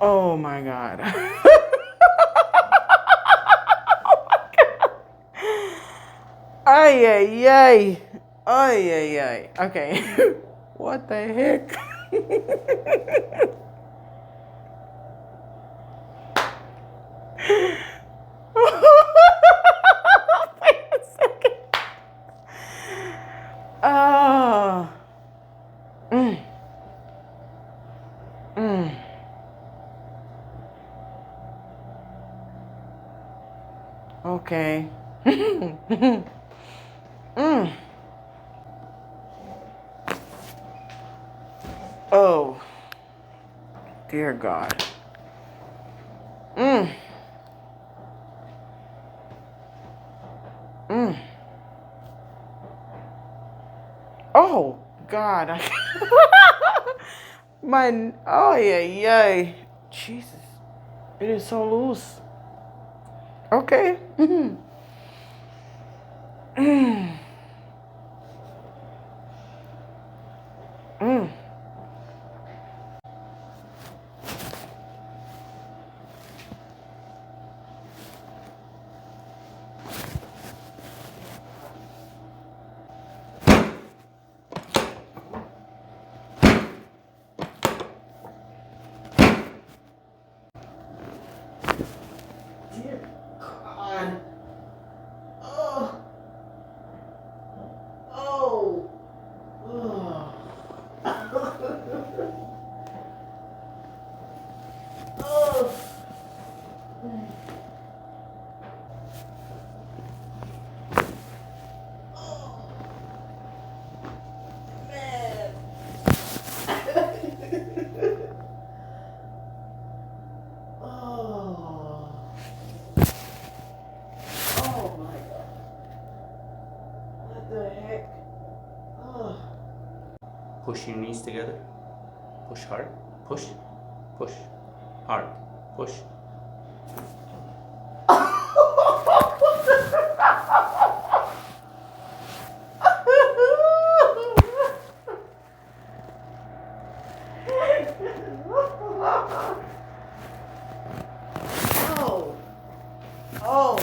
Oh my God. Ay, ay, ay. Ay, ay, ay. Okay. What the heck? Wait a second. Oh. Okay. Oh, dear God. Oh, God. My, oh, yeah, yeah. Jesus. It is so loose. Okay. Dear God. Oh. Oh. Oh. Oh. Man. Oh. Oh my God. What the heck? Oh. Push your knees together. Push hard. Push. Push. Hard. Push. Oh. Oh.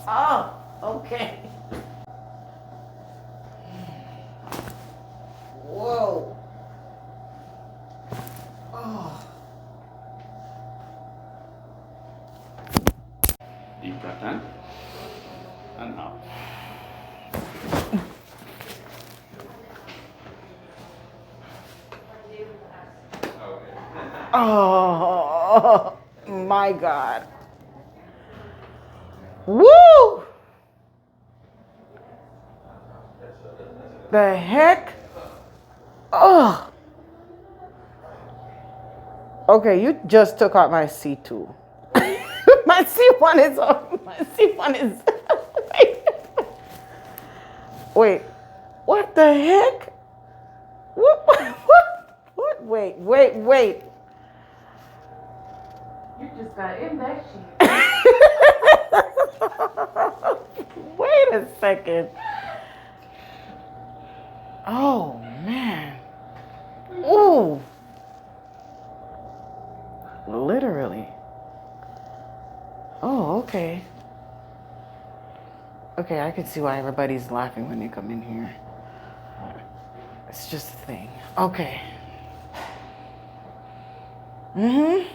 Oh. Okay. Whoa. Oh. Deep breath in and out. Oh my God. Woo! The heck? Oh. Okay, you just took out my C2. My C1 is on. My C1 is. Wait. What the heck? What? Wait. You just got in that shit. Wait a second. Oh, man. Ooh. Literally. Oh, okay. Okay, I can see why everybody's laughing when they come in here. It's just a thing. Okay. Mm-hmm.